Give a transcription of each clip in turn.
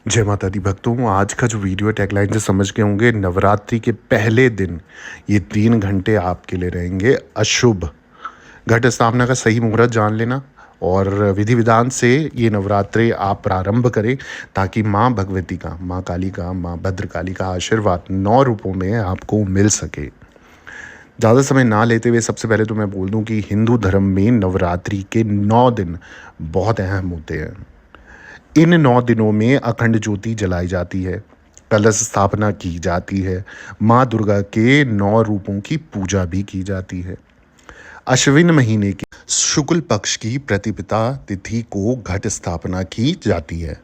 जय माता दी भक्तों, आज का जो वीडियो टैगलाइन से समझ गए होंगे, नवरात्रि के पहले दिन ये 3 घंटे आपके लिए रहेंगे अशुभ। घट स्थापना का सही मुहूर्त जान लेना और विधि विधान से ये नवरात्रि आप प्रारंभ करें, ताकि माँ भगवती का, माँ काली का, माँ भद्रकाली का आशीर्वाद 9 रूपों में आपको मिल सके। ज़्यादा समय ना लेते हुए सबसे पहले तो मैं बोल दूं कि हिंदू धर्म में नवरात्रि के 9 दिन बहुत अहम होते हैं। इन 9 दिनों में अखंड ज्योति जलाई जाती है, कलश स्थापना की जाती है, माँ दुर्गा के 9 रूपों की पूजा भी की जाती है। अश्विन महीने की शुक्ल पक्ष की प्रतिपदा तिथि को घट स्थापना की जाती है।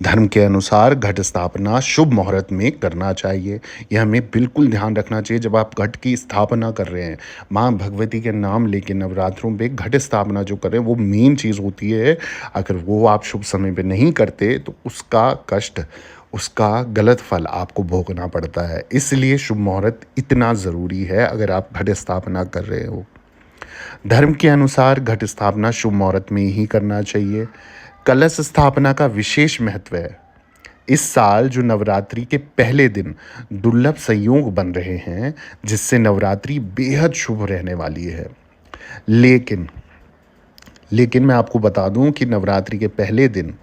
धर्म के अनुसार घट स्थापना शुभ मुहूर्त में करना चाहिए। यह हमें बिल्कुल ध्यान रखना चाहिए। जब आप घट की स्थापना कर रहे हैं, माँ भगवती के नाम लेके नवरात्रों पे घट स्थापना जो कर रहे हैं, वो मेन चीज़ होती है। अगर वो आप शुभ समय पे नहीं करते तो उसका कष्ट, उसका गलत फल आपको भोगना पड़ता है। इसलिए शुभ मुहूर्त इतना ज़रूरी है अगर आप घट स्थापना कर रहे हो। धर्म के अनुसार घट स्थापना शुभ मुहूर्त में ही करना चाहिए। कलश स्थापना का विशेष महत्व है। इस साल जो नवरात्रि के पहले दिन दुर्लभ संयोग बन रहे हैं, जिससे नवरात्रि बेहद शुभ रहने वाली है। लेकिन लेकिन मैं आपको बता दूं कि नवरात्रि के पहले दिन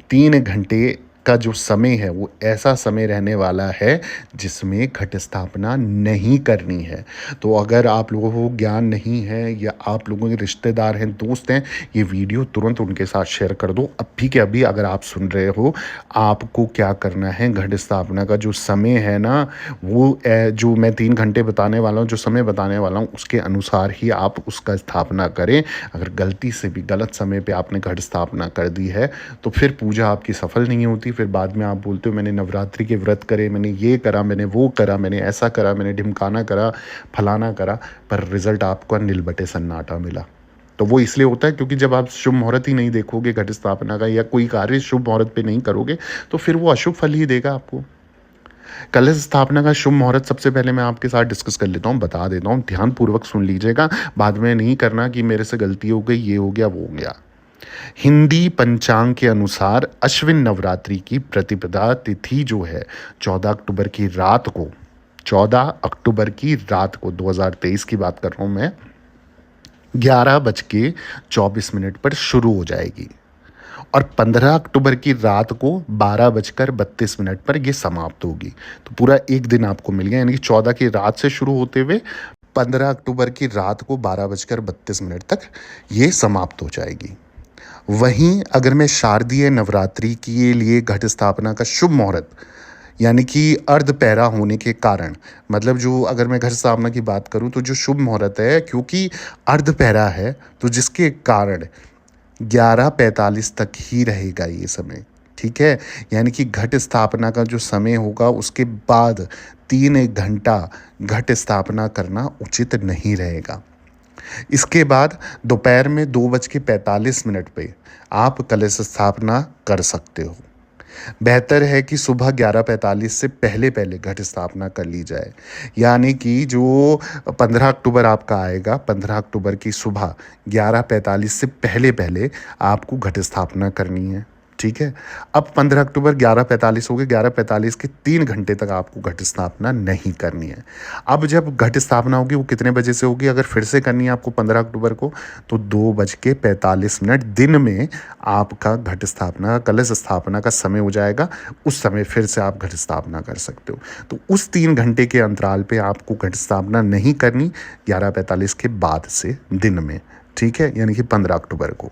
3 घंटे का जो समय है वो ऐसा समय रहने वाला है जिसमें घट स्थापना नहीं करनी है। तो अगर आप लोगों को ज्ञान नहीं है या आप लोगों के रिश्तेदार हैं, दोस्त हैं, ये वीडियो तुरंत उनके साथ शेयर कर दो। अभी के अभी अगर आप सुन रहे हो, आपको क्या करना है, घट स्थापना का जो समय है ना, वो जो मैं 3 घंटे बताने वाला हूँ, जो समय बताने वाला हूँ, उसके अनुसार ही आप उसका स्थापना करें। अगर गलती से भी गलत समय पे आपने घट स्थापना कर दी है तो फिर पूजा आपकी सफल नहीं होती। फिर बाद में आप बोलते हो मैंने नवरात्रि के व्रत करे, मैंने ये करा, मैंने वो करा, मैंने ऐसा करा, मैंने ढिमकाना करा, फलाना करा, पर रिजल्ट आपको नील बटे सन्नाटा मिला। तो वो इसलिए होता है क्योंकि जब आप शुभ मुहूर्त ही नहीं देखोगे घट स्थापना का, या कोई कार्य शुभ मुहूर्त पे नहीं करोगे, तो फिर वो अशुभ फल ही देगा आपको। कलश स्थापना का शुभ मुहूर्त सबसे पहले मैं आपके साथ डिस्कस कर लेता हूँ, बता देता हूँ, ध्यानपूर्वक सुन लीजिएगा। बाद में नहीं करना कि मेरे से गलती हो गई, ये हो गया, वो हो गया। हिंदी पंचांग के अनुसार अश्विन नवरात्रि की प्रतिपदा तिथि जो है 14 अक्टूबर की रात को, 14 अक्टूबर की रात को 2023 की बात कर रहा हूँ मैं, 11:24 पर शुरू हो जाएगी और 15 अक्टूबर की रात को 12:32 पर ये समाप्त होगी। तो पूरा एक दिन आपको मिल गया, यानी कि 14 की रात से शुरू होते हुए 15 अक्टूबर की रात को 12:32 तक ये समाप्त हो जाएगी। वहीं अगर मैं शारदीय नवरात्रि के लिए घट स्थापना का शुभ मुहूर्त, यानी कि अर्ध पैरा होने के कारण, मतलब जो अगर मैं घट स्थापना की बात करूं तो जो शुभ मुहूर्त है, क्योंकि अर्ध पैरा है तो जिसके कारण 11:45 तक ही रहेगा ये समय। ठीक है, यानी कि घट स्थापना का जो समय होगा उसके बाद 3 घंटा घट स्थापना करना उचित नहीं रहेगा। इसके बाद दोपहर में 2:45 पे आप कलश स्थापना कर सकते हो। बेहतर है कि सुबह 11:45 से पहले पहले घट स्थापना कर ली जाए, यानी कि जो 15 अक्टूबर आपका आएगा, 15 अक्टूबर की सुबह 11:45 से पहले पहले आपको घट स्थापना करनी है। ठीक है, अब 15 अक्टूबर 11:45 हो गए, 11:45 के 3 घंटे तक आपको घट स्थापना नहीं करनी है। अब जब घट स्थापना होगी वो कितने बजे से होगी, अगर फिर से करनी है आपको 15 अक्टूबर को, तो 2:45 दिन में आपका घट स्थापना, कलश स्थापना का समय हो जाएगा। उस समय फिर से आप घट स्थापना कर सकते हो। तो उस 3 घंटे के अंतराल पे आपको घट स्थापना नहीं करनी, 11:45 के बाद से दिन में। ठीक है, यानी कि 15 अक्टूबर को।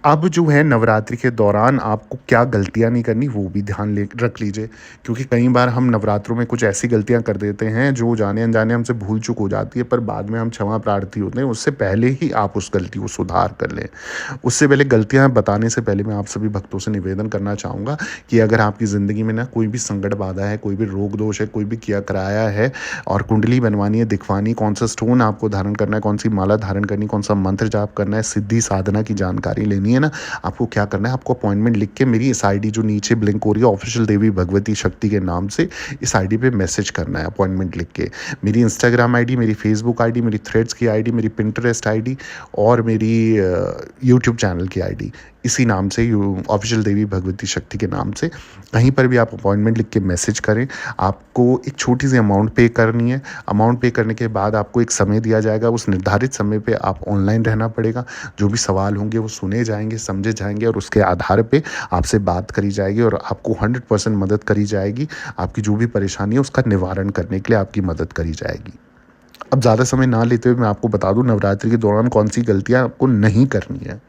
अब जो है नवरात्रि के दौरान आपको क्या गलतियां नहीं करनी वो भी ध्यान ले रख लीजिए, क्योंकि कई बार हम नवरात्रों में कुछ ऐसी गलतियां कर देते हैं जो जाने अनजाने हमसे भूल चूक हो जाती है, पर बाद में हम क्षमा प्रार्थी होते हैं। उससे पहले ही आप उस गलती को सुधार कर लें। उससे पहले गलतियां बताने से पहले मैं आप सभी भक्तों से निवेदन करना चाहूँगा कि अगर आपकी ज़िंदगी में ना कोई भी संकट बाधा है, कोई भी रोग दोष है, कोई भी किया कराया है और कुंडली बनवानी है, दिखवानी, कौन सा स्टोन आपको धारण करना है, कौन सी माला धारण करनी, कौन सा मंत्र जाप करना है, सिद्धि साधना की जानकारी लेनी है ना, आपको क्या करना है, आपको अपॉइंटमेंट लिख के मेरी इस आईडी जो नीचे ब्लिंक हो रही है, ऑफिशियल देवी भगवती शक्ति के नाम से, इस आईडी पे मैसेज करना है अपॉइंटमेंट लिख के। मेरी इंस्टाग्राम आईडी, मेरी फेसबुक आईडी, मेरी थ्रेड्स की आईडी, मेरी पिंटरेस्ट आईडी और मेरी यूट्यूब चैनल की आईडी, इसी नाम से, ऑफिशियल देवी भगवती शक्ति के नाम से। कहीं पर भी आप अपॉइंटमेंट लिख के मैसेज करें। आपको एक छोटी सी अमाउंट पे करनी है। अमाउंट पे करने के बाद आपको एक समय दिया जाएगा, उस निर्धारित समय पे आप ऑनलाइन रहना पड़ेगा। जो भी सवाल होंगे वो सुने जाएंगे, समझे जाएंगे और उसके आधार पे आपसे बात करी जाएगी और आपको 100% मदद करी जाएगी। आपकी जो भी परेशानी है उसका निवारण करने के लिए आपकी मदद करी जाएगी। अब ज़्यादा समय ना लेते हुए मैं आपको बता दूं नवरात्रि के दौरान कौन सी गलतियां आपको नहीं करनी है।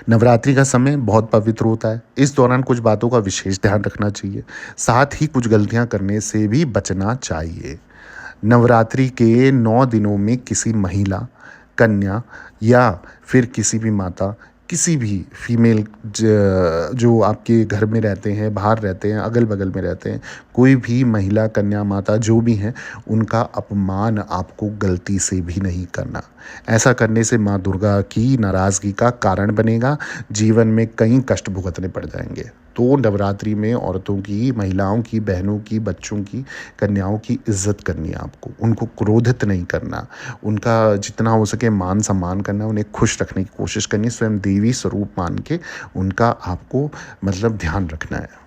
नवरात्रि का समय बहुत पवित्र होता है। इस दौरान कुछ बातों का विशेष ध्यान रखना चाहिए। साथ ही कुछ गलतियां करने से भी बचना चाहिए। नवरात्रि के 9 दिनों में किसी महिला, कन्या या फिर किसी भी माता, किसी भी फीमेल जो आपके घर में रहते हैं, बाहर रहते हैं, अगल बगल में रहते हैं, कोई भी महिला, कन्या, माता जो भी हैं, उनका अपमान आपको गलती से भी नहीं करना। ऐसा करने से माँ दुर्गा की नाराज़गी का कारण बनेगा। जीवन में कई कष्ट भुगतने पड़ जाएंगे। तो नवरात्रि में औरतों की, महिलाओं की, बहनों की, बच्चों की, कन्याओं की इज्जत करनी है आपको। उनको क्रोधित नहीं करना, उनका जितना हो सके मान सम्मान करना, उन्हें खुश रखने की कोशिश करनी, स्वयं देवी स्वरूप मान के उनका आपको मतलब ध्यान रखना है।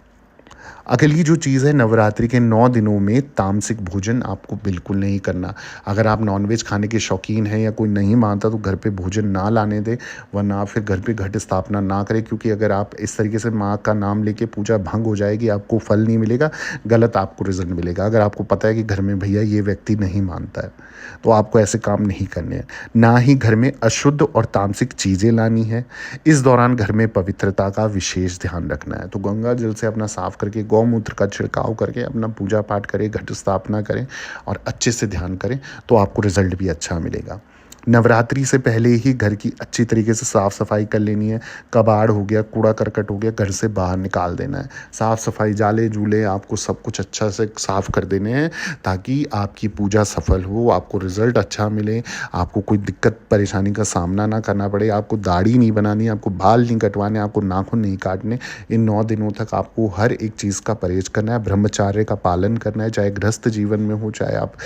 अगली जो चीज़ है, नवरात्रि के 9 दिनों में तामसिक भोजन आपको बिल्कुल नहीं करना। अगर आप नॉनवेज खाने के शौकीन हैं या कोई नहीं मानता तो घर पे भोजन ना लाने दें, वरना फिर घर पे घट स्थापना ना करें, क्योंकि अगर आप इस तरीके से माँ का नाम लेके पूजा भंग हो जाएगी, आपको फल नहीं मिलेगा, गलत आपको रिजल्ट मिलेगा। अगर आपको पता है कि घर में भैया ये व्यक्ति नहीं मानता है तो आपको ऐसे काम नहीं करने हैं। ना ही घर में अशुद्ध और तामसिक चीज़ें लानी है। इस दौरान घर में पवित्रता का विशेष ध्यान रखना है। तो गंगा जल से अपना साफ करके, गौमूत्र का छिड़काव करके अपना पूजा पाठ करें, घट स्थापना करें और अच्छे से ध्यान करें, तो आपको रिजल्ट भी अच्छा मिलेगा। नवरात्रि से पहले ही घर की अच्छी तरीके से साफ़ सफाई कर लेनी है। कबाड़ हो गया, कूड़ा करकट हो गया, घर से बाहर निकाल देना है। साफ़ सफाई, जाले जूले, आपको सब कुछ अच्छा से साफ़ कर देने हैं, ताकि आपकी पूजा सफल हो, आपको रिज़ल्ट अच्छा मिले, आपको कोई दिक्कत परेशानी का सामना ना करना पड़े। आपको दाढ़ी नहीं बनानी, आपको बाल नहीं कटवाने, आपको नाखून नहीं काटने। इन 9 दिनों तक आपको हर एक चीज़ का परहेज करना है, ब्रह्मचार्य का पालन करना है, चाहे गृहस्थ जीवन में हो, चाहे आप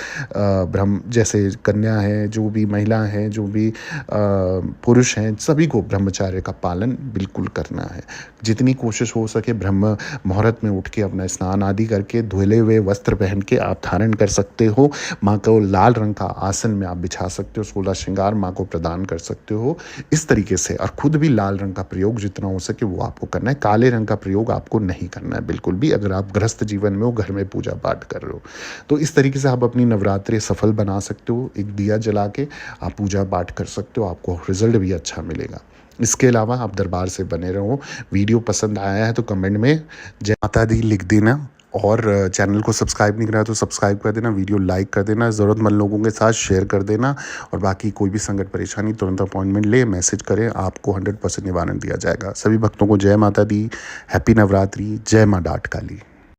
ब्रह्म जैसे कन्या है, जो भी महिला हैं, जो भी पुरुष हैं, सभी को ब्रह्मचार्य का पालन बिल्कुल करना है। जितनी कोशिश हो सके ब्रह्म मुहूर्त में उठ के अपना स्नान आदि करके धुले हुए वस्त्र पहन के आप धारण कर सकते हो। माँ को लाल रंग का आसन में आप बिछा सकते हो, 16 श्रृंगार माँ को प्रदान कर सकते हो इस तरीके से। और खुद भी लाल रंग का प्रयोग जितना हो सके वो आपको करना है। काले रंग का प्रयोग आपको नहीं करना है बिल्कुल भी, अगर आप गृहस्थ जीवन में हो, घर में पूजा पाठ कर रहे हो। तो इस तरीके से आप अपनी नवरात्रि सफल बना सकते हो। एक दिया जला के आप पूजा पाठ कर सकते हो, आपको रिजल्ट भी अच्छा मिलेगा। इसके अलावा आप दरबार से बने रहो। वीडियो पसंद आया है तो कमेंट में जय माता दी लिख देना, और चैनल को सब्सक्राइब नहीं करा तो सब्सक्राइब कर देना, वीडियो लाइक कर देना, ज़रूरतमंद लोगों के साथ शेयर कर देना। और बाकी कोई भी संकट परेशानी तुरंत अपॉइंटमेंट ले, मैसेज करें, आपको 100% निवारण दिया जाएगा। सभी भक्तों को जय माता दी, हैप्पी नवरात्रि, जय माँ डाट काली।